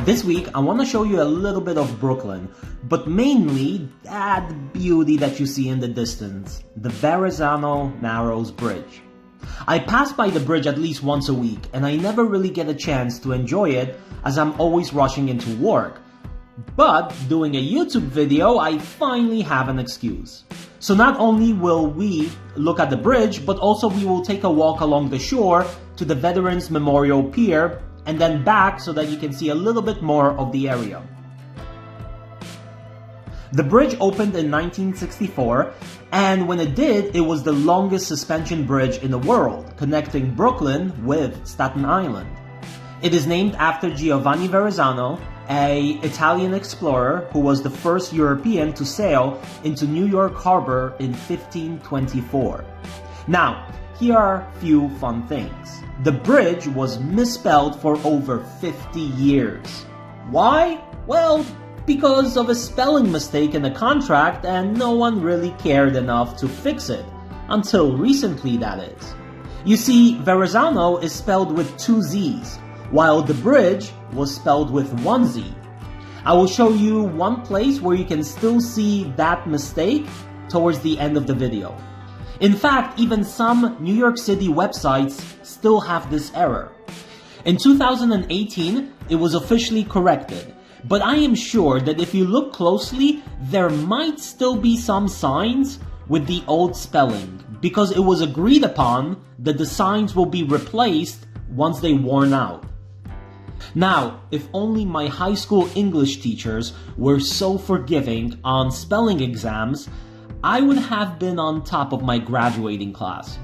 This week, I want to show you a little bit of Brooklyn, but mainly that beauty that you see in the distance, the Verrazzano-Narrows Bridge. I pass by the bridge at least once a week, and I never really get a chance to enjoy it as I'm always rushing into work. But doing a YouTube video, I finally have an excuse. So not only will we look at the bridge, but also we will take a walk along the shore to the Veterans Memorial Pier and then back so that you can see a little bit more of the area. The bridge opened in 1964, and when it did, it was the longest suspension bridge in the world, connecting Brooklyn with Staten Island. It is named after Giovanni Verrazzano, an Italian explorer who was the first European to sail into New York Harbor in 1524. Now, here are a few fun things. The bridge was misspelled for over 50 years. Why? Well, because of a spelling mistake in the contract and no one really cared enough to fix it. Until recently, that is. You see, Verrazzano is spelled with 2 Z's, while the bridge was spelled with 1 Z. I will show you one place where you can still see that mistake towards the end of the video. In fact, even some New York City websites still have this error. In 2018, it was officially corrected, but I am sure that if you look closely, there might still be some signs with the old spelling, because it was agreed upon that the signs will be replaced once they worn out. Now, if only my high school English teachers were so forgiving on spelling exams, I would have been on top of my graduating class.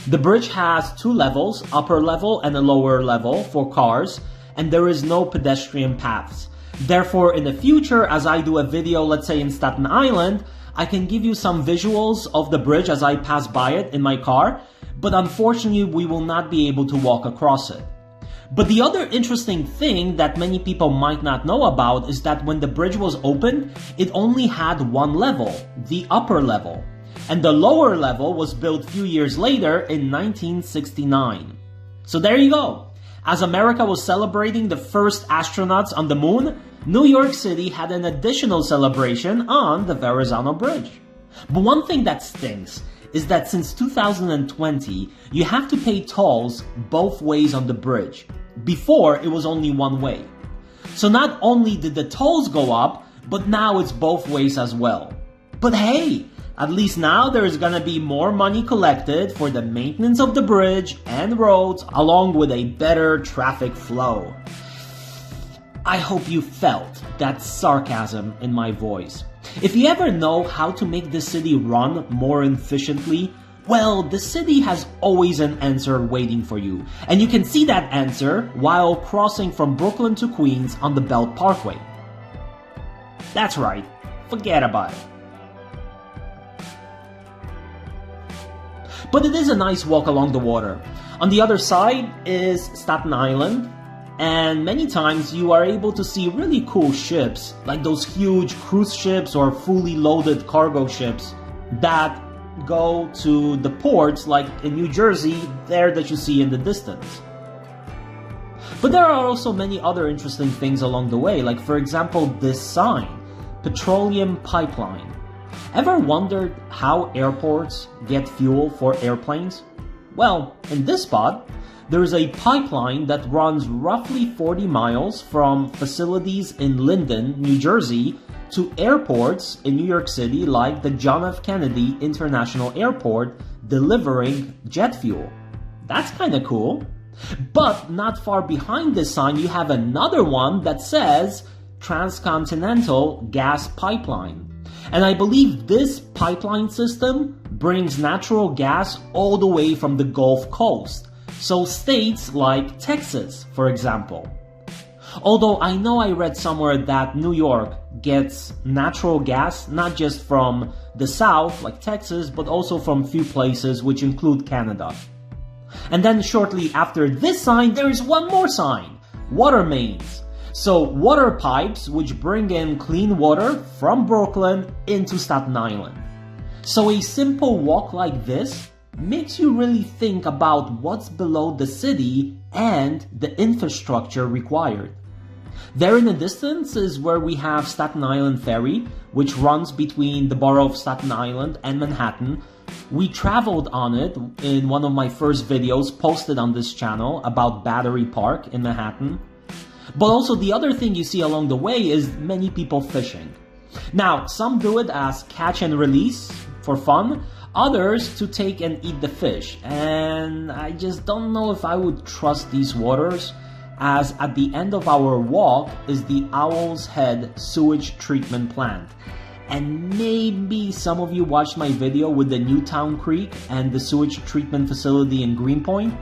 The bridge has 2 levels, upper level and a lower level for cars, and there is no pedestrian paths. Therefore, in the future, as I do a video, let's say in Staten Island, I can give you some visuals of the bridge as I pass by it in my car, but unfortunately, we will not be able to walk across it. But the other interesting thing that many people might not know about is that when the bridge was opened, it only had 1 level, the upper level. And the lower level was built a few years later in 1969. So there you go. As America was celebrating the first astronauts on the moon, New York City had an additional celebration on the Verrazzano Bridge. But one thing that stinks is that since 2020, you have to pay tolls both ways on the bridge. Before, it was only one way. So not only did the tolls go up, but now it's both ways as well. But hey, at least now there is gonna be more money collected for the maintenance of the bridge and roads, along with a better traffic flow. I hope you felt that sarcasm in my voice. If you ever know how to make the city run more efficiently, well, the city has always an answer waiting for you. And you can see that answer while crossing from Brooklyn to Queens on the Belt Parkway. That's right, forget about it. But it is a nice walk along the water. On the other side is Staten Island, and many times you are able to see really cool ships, like those huge cruise ships or fully loaded cargo ships that go to the ports, like in New Jersey, there that you see in the distance. But there are also many other interesting things along the way, like for example this sign, Petroleum Pipeline. Ever wondered how airports get fuel for airplanes? Well, in this spot, there is a pipeline that runs roughly 40 miles from facilities in Linden, New Jersey, to airports in New York City like the John F. Kennedy International Airport, delivering jet fuel. That's kind of cool. But not far behind this sign, you have another one that says Transcontinental Gas Pipeline. And I believe this pipeline system brings natural gas all the way from the Gulf Coast. So states like Texas, for example. Although I know I read somewhere that New York gets natural gas not just from the south, like Texas, but also from few places, which include Canada. And then shortly after this sign, there is one more sign, water mains. So water pipes which bring in clean water from Brooklyn into Staten Island. So a simple walk like this makes you really think about what's below the city and the infrastructure required. There in the distance is where we have Staten Island Ferry, which runs between the borough of Staten Island and Manhattan. We traveled on it in one of my first videos posted on this channel about Battery Park in Manhattan. But also the other thing you see along the way is many people fishing. Now, some do it as catch and release for fun, others to take and eat the fish. And I just don't know if I would trust these waters, as at the end of our walk is the Owl's Head sewage treatment plant. And maybe some of you watched my video with the Newtown Creek and the sewage treatment facility in Greenpoint.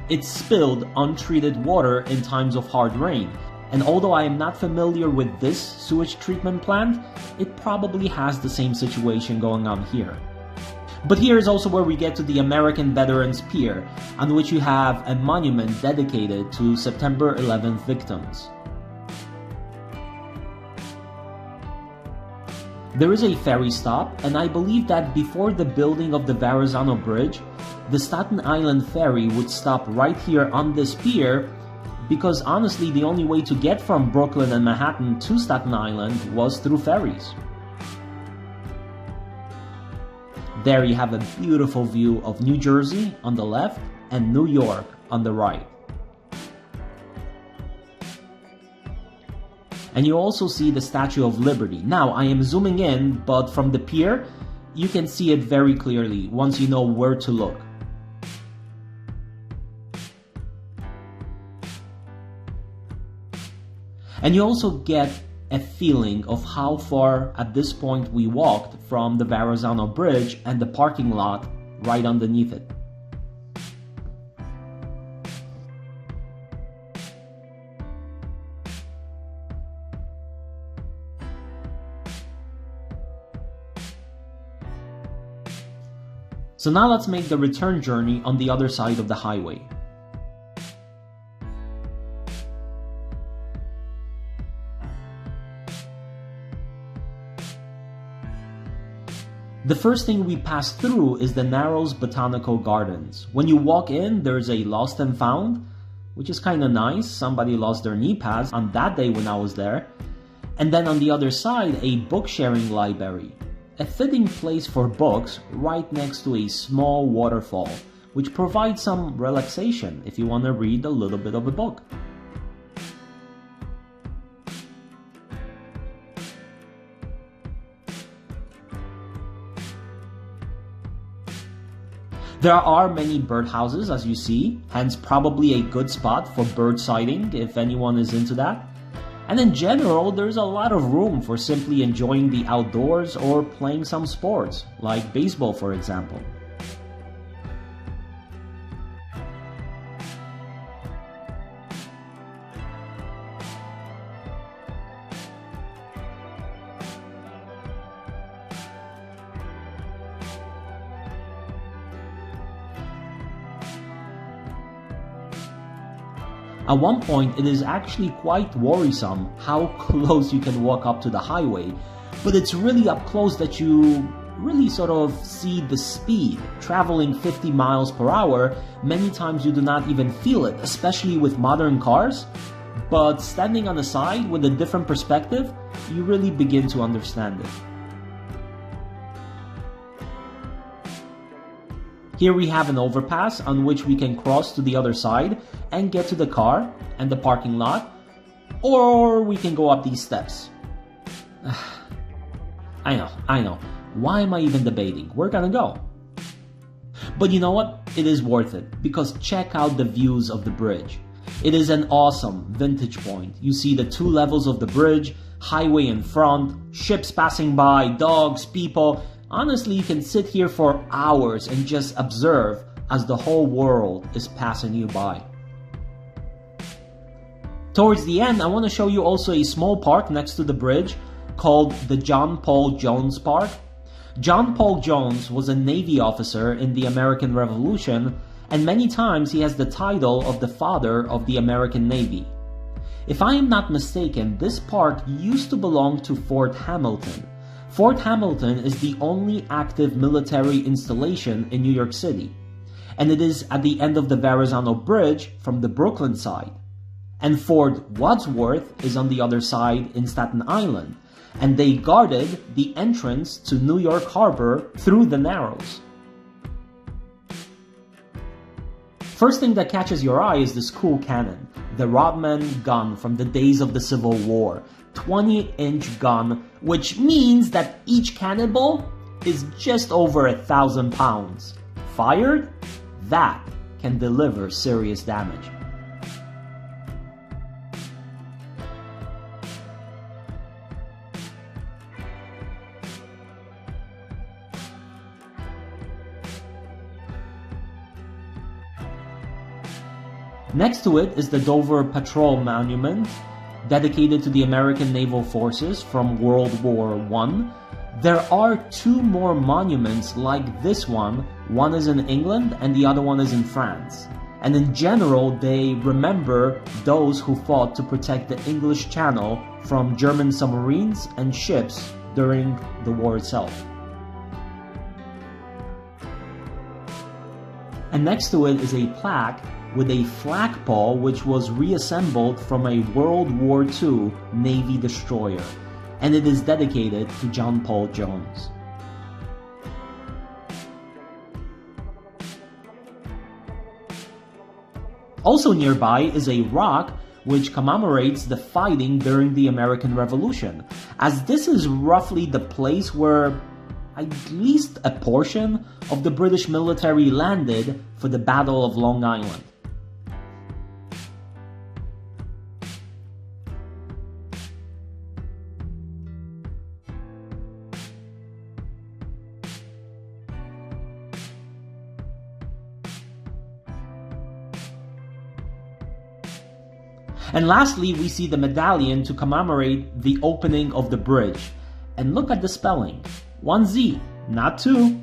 It spilled untreated water in times of hard rain. And although I am not familiar with this sewage treatment plant, it probably has the same situation going on here. But here is also where we get to the American Veterans Pier, on which you have a monument dedicated to September 11th victims. There is a ferry stop, and I believe that before the building of the Verrazzano Bridge, the Staten Island Ferry would stop right here on this pier, because honestly the only way to get from Brooklyn and Manhattan to Staten Island was through ferries. There you have a beautiful view of New Jersey on the left and New York on the right. And you also see the Statue of Liberty. Now I am zooming in, but from the pier you can see it very clearly once you know where to look. And you also get a feeling of how far at this point we walked from the Verrazzano Bridge and the parking lot right underneath it. So now let's make the return journey on the other side of the highway. The first thing we pass through is the Narrows Botanical Gardens. When you walk in, there's a lost and found, which is kind of nice. Somebody lost their knee pads on that day when I was there. And then on the other side, a book sharing library. A fitting place for books right next to a small waterfall, which provides some relaxation if you want to read a little bit of a book. There are many birdhouses as you see, hence probably a good spot for bird sighting if anyone is into that. And in general, there's a lot of room for simply enjoying the outdoors or playing some sports, like baseball for example. At one point, it is actually quite worrisome how close you can walk up to the highway, but it's really up close that you really sort of see the speed. Traveling 50 miles per hour, many times you do not even feel it, especially with modern cars, but standing on the side with a different perspective, you really begin to understand it. Here we have an overpass on which we can cross to the other side and get to the car and the parking lot, or we can go up these steps. I know. Why am I even debating? We're gonna go. But you know what? It is worth it, because check out the views of the bridge. It is an awesome vantage point. You see the two levels of the bridge, highway in front, ships passing by, dogs, people. Honestly, you can sit here for hours and just observe as the whole world is passing you by. Towards the end, I want to show you also a small park next to the bridge called the John Paul Jones Park. John Paul Jones was a Navy officer in the American Revolution, and many times he has the title of the father of the American Navy. If I am not mistaken, this park used to belong to Fort Hamilton. Fort Hamilton is the only active military installation in New York City, and it is at the end of the Verrazzano Bridge from the Brooklyn side. and Fort Wadsworth is on the other side in Staten Island, and they guarded the entrance to New York Harbor through the Narrows. First thing that catches your eye is this cool cannon, the Rodman gun from the days of the Civil War, 20-inch gun, which means that each cannonball is just over 1,000 pounds. Fired, that can deliver serious damage. Next to it is the Dover Patrol Monument, dedicated to the American Naval Forces from World War I. There are two more monuments like this one is in England and the other one is in France. And in general, they remember those who fought to protect the English Channel from German submarines and ships during the war itself. And next to it is a plaque with a flagpole which was reassembled from a World War II Navy destroyer, and it is dedicated to John Paul Jones. Also nearby is a rock which commemorates the fighting during the American Revolution, as this is roughly the place where at least a portion of the British military landed for the Battle of Long Island. And lastly, we see the medallion to commemorate the opening of the bridge. And look at the spelling. 1Z, not 2.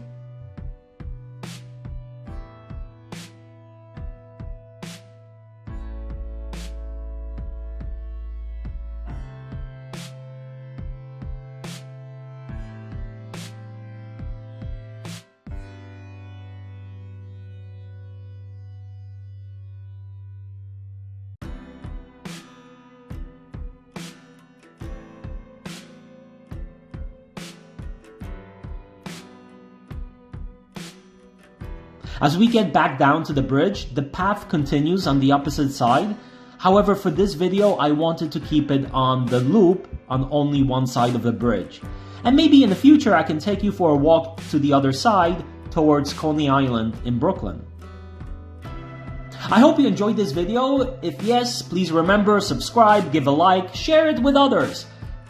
As we get back down to the bridge, the path continues on the opposite side. However, for this video, I wanted to keep it on the loop on only one side of the bridge. And maybe in the future, I can take you for a walk to the other side towards Coney Island in Brooklyn. I hope you enjoyed this video. If yes, please remember, subscribe, give a like, share it with others,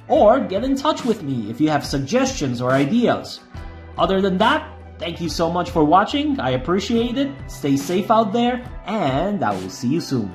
or get in touch with me if you have suggestions or ideas. Other than that, thank you so much for watching. I appreciate it. Stay safe out there, and I will see you soon.